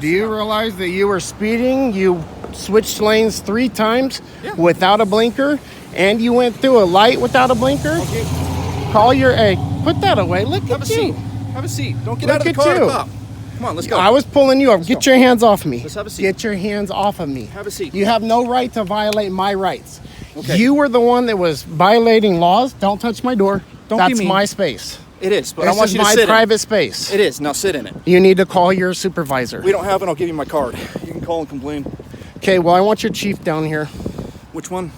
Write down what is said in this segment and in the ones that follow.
Do you realize that you were speeding? You switched lanes 3 times without a blinker, and you went through a light without a blinker? Okay. Call your egg. Put that away. Look Have at a you. seat. Have a seat. Don't get out of the car to cop. Come on, let's go. I was pulling you up. Get your hands off me. Let's have a seat. Get your hands off of me. Have a seat. You have no right to violate my rights. Okay. You were the one that was violating laws. Don't touch my door. Don't be That's mean. my space. It is, but This I want is you to my sit private space. in it. It is. Now sit in it. You need to call your supervisor. We don't have it. I'll give you my card. You can call and complain. Okay, well, I want your chief down here. Which one?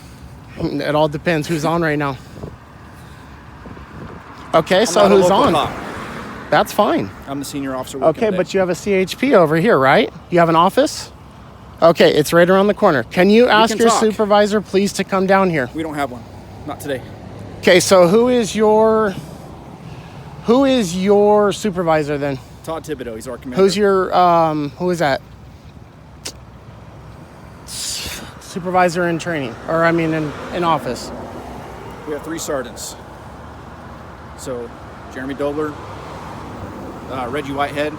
It all depends who's on right now. Okay, I'm so not a who's local on? cop. That's fine. I'm the senior officer working Okay, today. but you have a CHP over here, right? You have an office? Okay, it's right around the corner. Can you ask can your talk. supervisor, please, to come down here? We don't have one. Not today. Okay, so who is your supervisor then? Todd Thibodeau. He's our commander. Who's your who is that? Supervisor in training, or I mean in office. We have 3 sergeants. So, Jeremy Dobler, Reggie Whitehead,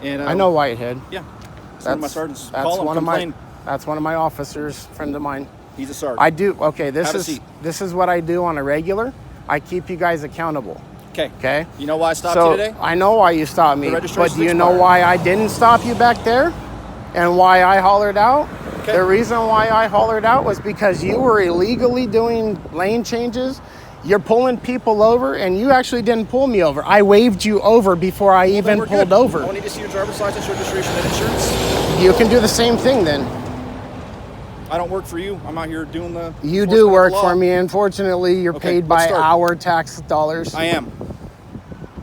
and I know Whitehead. Yeah, that's one of my sergeants. That's Call him, one complain. that's one of my officers, friend of mine. He's a sergeant. I do. Okay, Have a seat. this is what I do on a regular. I keep you guys accountable. Okay. Okay. You know why I stopped So you today? I know why you stopped me, The but registration's do you know expired. why I didn't stop you back there, and why I hollered out? Okay. The reason why I hollered out was because you were illegally doing lane changes. You're pulling people over, and you actually didn't pull me over. I waved you over before I Then even we're pulled good. over. I need to see your driver's license, registration, and insurance. You can do the same thing then. I don't work for you. I'm out here doing the. You enforcement do of work the law. for me. Unfortunately, you're Okay, paid let's by start. our tax dollars. I am.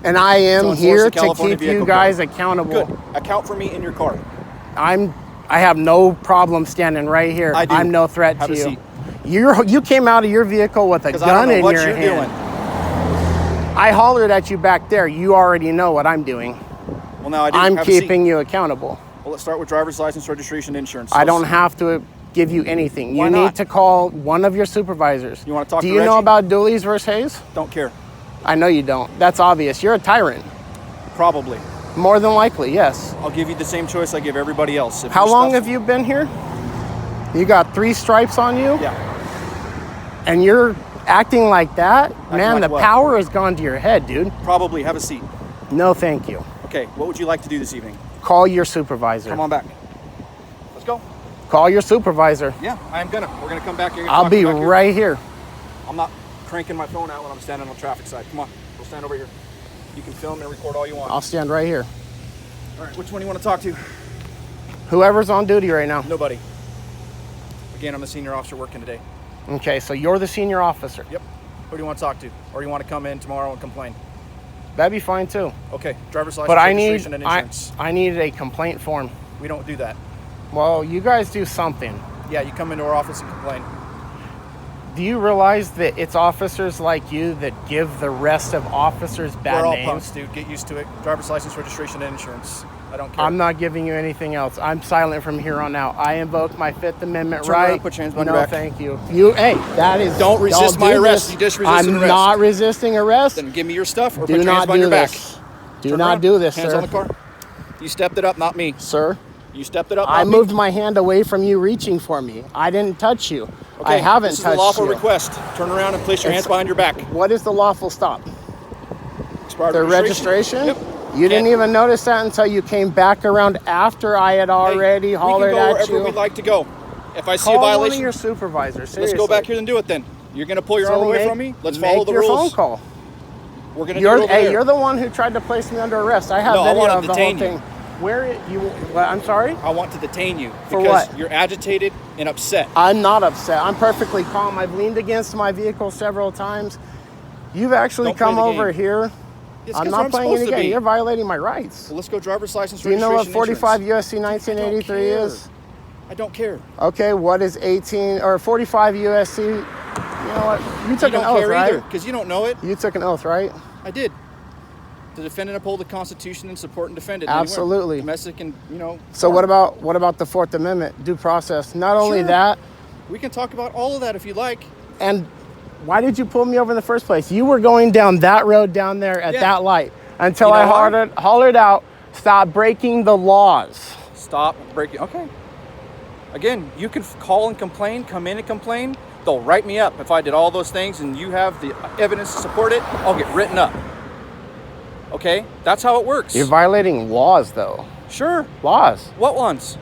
And I am To enforce here the to California keep you Vehicle guys Code. accountable. Good. Account for me in your car. I have no problem standing right here. I do. I'm no threat Have to a you. seat. You came out of your vehicle with a Because I don't gun know in what your you're hand. doing. I hollered at you back there. You already know what I'm doing. Well, now I do. I'm Have a seat. keeping you accountable. Well, let's start with driver's license, registration, insurance. I don't have to give you anything. Why You not? need to call one of your supervisors. You wanna talk Do to you know Reggie? about Dooley's versus Hayes? Don't care. I know you don't. That's obvious. You're a tyrant. Probably. More than likely, yes. I'll give you the same choice I give everybody else. If How your long stuff- have you been here? You got 3 stripes on you? Yeah. And you're acting like that? Man, like the what? power has gone to your head, dude. Probably. Have a seat. No, thank you. Okay. What would you like to do this evening? Call your supervisor. Come on back. Let's go. Call your supervisor. Yeah, I'm gonna. We're gonna come back here. I'll be right here. I'm not cranking my phone out when I'm standing on the traffic side. Come on. We'll stand over here. You can film and record all you want. I'll stand right here. All right. Which one do you want to talk to? Whoever's on duty right now. Nobody. Again, I'm the senior officer working today. Okay, so you're the senior officer. Yep. Who do you want to talk to? Or you want to come in tomorrow and complain? That'd be fine too. Okay. Driver's license, But registration, and insurance. I need a complaint form. We don't do that. Well, you guys do something. Yeah, you come into our office and complain. Do you realize that it's officers like you that give the rest of officers bad We're all names? punks, dude. Get used to it. Driver's license, registration, and insurance. I don't care. I'm not giving you anything else. I'm silent from here on out. I invoke my 5th Amendment Turn around, right. put your hands behind no, your back. thank you. Hey, that is. Don't resist my do arrest. this. You just resisted I'm arrest. not resisting arrest. Then give me your stuff or put Do your hands not behind do your back. this. Do Turn not around. do this, Hands sir. on the car. You stepped it up, not me. Sir, You stepped it up, I not moved me. my hand away from you reaching for me. I didn't touch you. I haven't this is touched a lawful you. request. Turn around and place your hands behind your back. What is the lawful stop? Expired The registration? Yep. You didn't Can't- even notice that until you came back around after I had already hollered we can go at wherever you. we'd like to go. If I see Call a one of violation, your supervisors. Seriously. let's go back here and do it then. You're going to pull your arm away from me? Let's follow the your rules. phone call. We're going to do it over there. You're the one who tried to place me under arrest. I have No, I video wanna of the whole detain you. thing. I'm sorry? I want to detain you For because what? you're agitated and upset. I'm not upset. I'm perfectly calm. I've leaned against my vehicle several times. You've actually Don't play come the over game. here. It's I'm 'cause not playing any supposed to game. be. You're violating my rights. Well, let's go driver's license, Do you know what registration, 45 insurance. USC 1983 I don't is? care. I don't care. Okay, what is 18 or 45 USC? You know what? You took You an don't oath, care right? either because you don't know it. You took an oath, right? I did. To defend and uphold the Constitution and support and defend it. anywhere. Absolutely. Domestic and, So what about the 4th Amendment, due process? Not only Sure. that, We can talk about all of that if you like. and why did you pull me over in the first place? You were going down that road down there at Yeah. that light until You know I why? hollered out Stop breaking the laws. Stop breaking. Okay. Again, you can call and complain, come in and complain. They'll write me up. If I did all those things and you have the evidence to support it, I'll get written up. Okay? That's how it works. You're violating laws, though. Sure. Laws. What ones?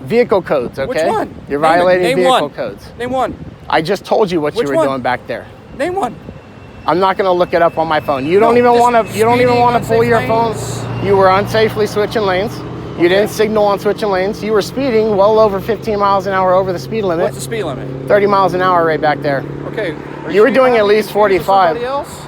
Vehicle codes, okay? Which one? You're Name violating Name vehicle one. codes. Name one. I just told you what Which you were one? doing back there. Name one. I'm not going to look it up on my phone. You don't even want to. You don't even want to pull your phone. You were unsafely switching lanes. You didn't signal on switching lanes. You were speeding well over 15 miles an hour over the speed limit. What's the speed limit? 30 miles an hour right back there. Okay. You were doing at least 45. Somebody else?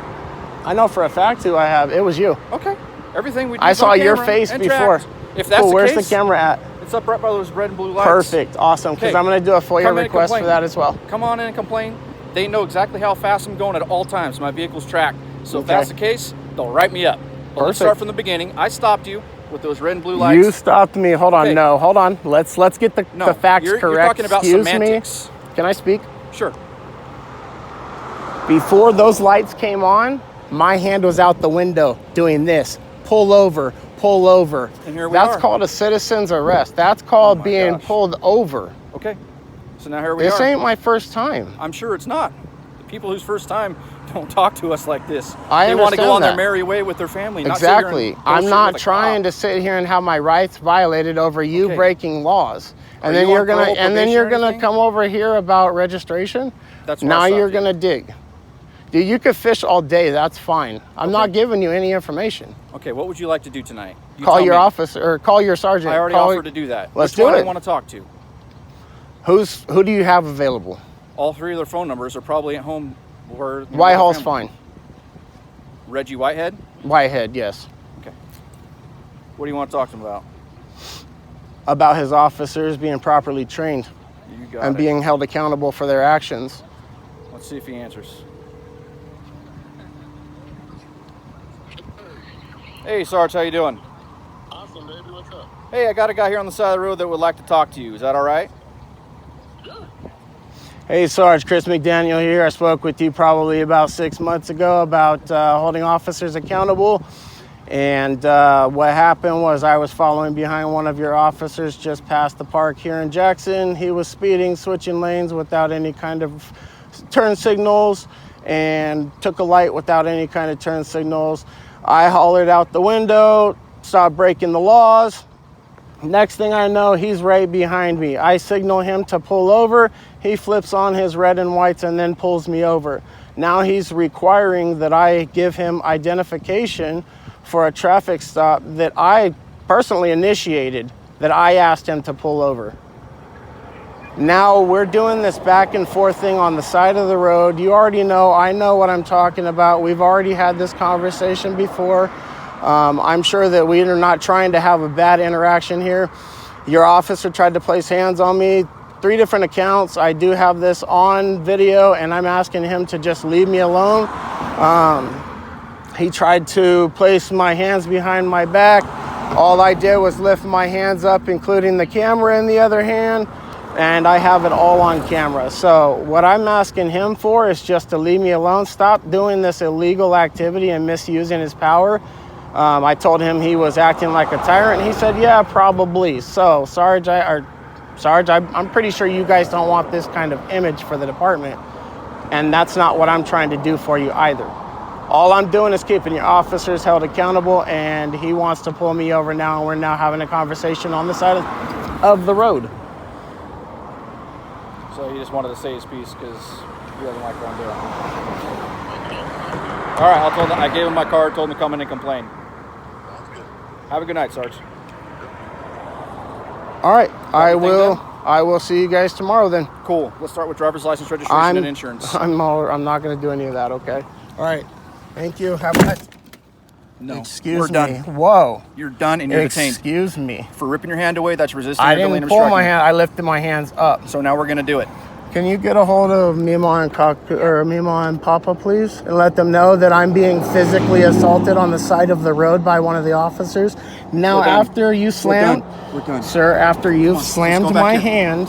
I know for a fact who I have. It was you. Okay. Everything we do. I saw your face before. If that's cool, the where's case, the camera at? it's up right by those red and blue lights. Perfect. Awesome. Because Okay. I'm going to do a FOIA request for that as well. Come on in and complain. They know exactly how fast I'm going at all times. My vehicle's tracked. So if that's the case, they'll write me up. But let's start from the beginning. I stopped you with those red and blue lights. You stopped me. Hold on. Okay. No, hold on. Let's get the facts correct. You're talking about Excuse semantics. me. Can I speak? Sure. Before those lights came on, my hand was out the window doing this. Pull over, pull over. And here we That's are. called a citizen's arrest. That's called being gosh. pulled over. Okay. So now here we This are. ain't my first time. I'm sure it's not. The people whose first time don't talk to us like this. I They want to go on their understand that. merry way with their family. Exactly. I'm not trying to sit here and have my rights violated over you Okay. breaking laws. And Are then you you're on gonna parole, and then probation, you're or gonna anything? come over here about registration. That's why I now stopped you're you. gonna dig. Dude, you could fish all day. That's fine. I'm not giving you any information. Okay, what would you like to do tonight? You Call tell your me. officer or call your sergeant. I already Call- offered to do that. Let's Which do one it. do you want to talk to? Who do you have available? All three of their phone numbers are probably at home. Where Whitehall's fine. Reggie Whitehead? Whitehead, yes. Okay. What do you want to talk to him about? About his officers being properly trained You got and it. being held accountable for their actions. Let's see if he answers. Hey, Sarge, how you doing? Awesome, baby. What's up? Hey, I got a guy here on the side of the road that would like to talk to you. Is that all right? Hey, Sarge, Chris McDaniel here. I spoke with you probably about 6 months ago about holding officers accountable. And what happened was I was following behind one of your officers just past the park here in Jackson. He was speeding, switching lanes without any kind of turn signals, and took a light without any kind of turn signals. I hollered out the window, stopped breaking the laws. Next thing I know, he's right behind me. I signal him to pull over. He flips on his red and whites and then pulls me over. Now he's requiring that I give him identification for a traffic stop that I personally initiated, that I asked him to pull over. Now we're doing this back and forth thing on the side of the road. You already know, I know what I'm talking about. We've already had this conversation before. I'm sure that we are not trying to have a bad interaction here. Your officer tried to place hands on me, 3 different accounts. I do have this on video, and I'm asking him to just leave me alone. He tried to place my hands behind my back. All I did was lift my hands up, including the camera in the other hand, and I have it all on camera. So what I'm asking him for is just to leave me alone. Stop doing this illegal activity and misusing his power. I told him he was acting like a tyrant. He said, yeah, probably. So, Sarge, I'm pretty sure you guys don't want this kind of image for the department. And that's not what I'm trying to do for you either. All I'm doing is keeping your officers held accountable, and he wants to pull me over now, and we're now having a conversation on the side of the road. So he just wanted to say his piece because he doesn't like what I'm doing. All right, I gave him my card, told him to come in and complain. Have a good night, Sarge. All right, I Everything will. done? I will see you guys tomorrow then. Cool. Let's start with driver's license, registration, and insurance. I'm not going to do any of that. Okay. All right. Thank you. Have a nice. No, Excuse we're me. done. Whoa. You're done and you're detained. Excuse me. For ripping your hand away, that's resisting I or delaying didn't pull my obstructing. hand. I lifted my hands up. So now we're gonna do it. Can you get a hold of Mima and Papa, please, and let them know that I'm being physically assaulted on the side of the road by one of the officers? Now, We're done. after you slammed, We're done. sir, after you let's slammed go back my here. hand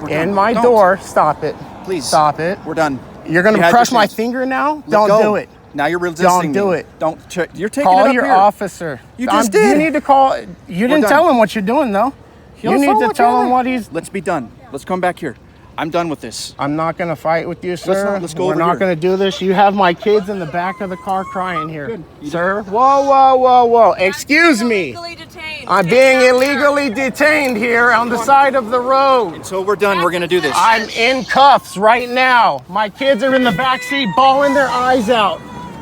We're in done. my Don't. door, stop it. Please. Stop it. We're done. You're going You to had crush your my chance. finger now? Let Don't go. do it. Now you're resisting. Don't do me. it. Don't. You're taking it Call up your here. officer. You just did. You need to call. You didn't done. tell him what you're doing, though. You need to tell him what he's. Let's be done. Let's come back here. I'm done with this. I'm not going to fight with you, sir. Let's go We're over not here. going to do this. You have my kids in the back of the car crying here. Good. Sir. Whoa. Excuse me. Illegally detained. I'm being illegally detained here on the side of the road. Until we're done, we're gonna do this. I'm in cuffs right now. My kids are in the back seat bawling their eyes out.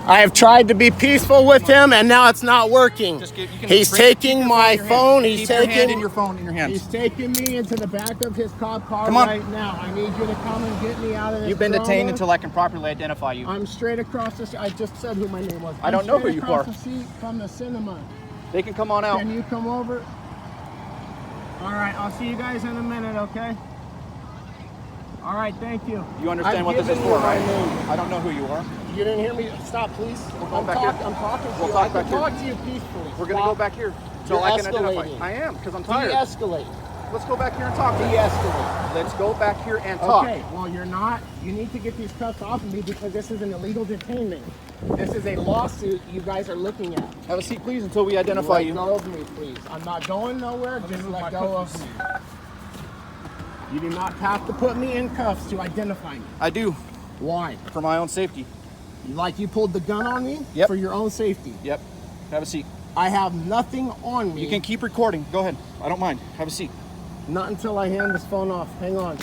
I have tried to be peaceful with him, and now it's not working. He's taking my phone. He's taking your phone in your hands. He's taking me into the back of his cop car Come on. right now. I need you to come and get me out of this. You've been detained drama. until I can properly identify you. I'm straight across the street. I just said who my name was. I don't know who you are. I'm straight across the street from the cinema. They can come on out. Can you come over? All right, I'll see you guys in a minute, okay? All right, thank you. You understand I've what this is given for, you my right? name. I don't know who you are. You didn't hear me? Stop, please. We're going back here. I'm talking to We'll you. talk I back can here. talk to you peacefully. We're gonna go back here until You're I can identify. escalating. I am, because I'm tired. De-escalate. Let's go back here and talk. De-escalate. Let's go back here and talk. Okay, well, you're not. You need to get these cuffs off of me because this is an illegal detainment. This is a lawsuit you guys are looking at. Have a seat, please, until we identify Let you. go of me, please. I'm not going nowhere. Just let go of me. You do not have to put me in cuffs to identify me. I do, Why? for my own safety. Like you pulled the gun on me? Yep. For your own safety. Yep. Have a seat. I have nothing on me. You can keep recording. Go ahead. I don't mind. Have a seat. Not until I hand this phone off. Hang on.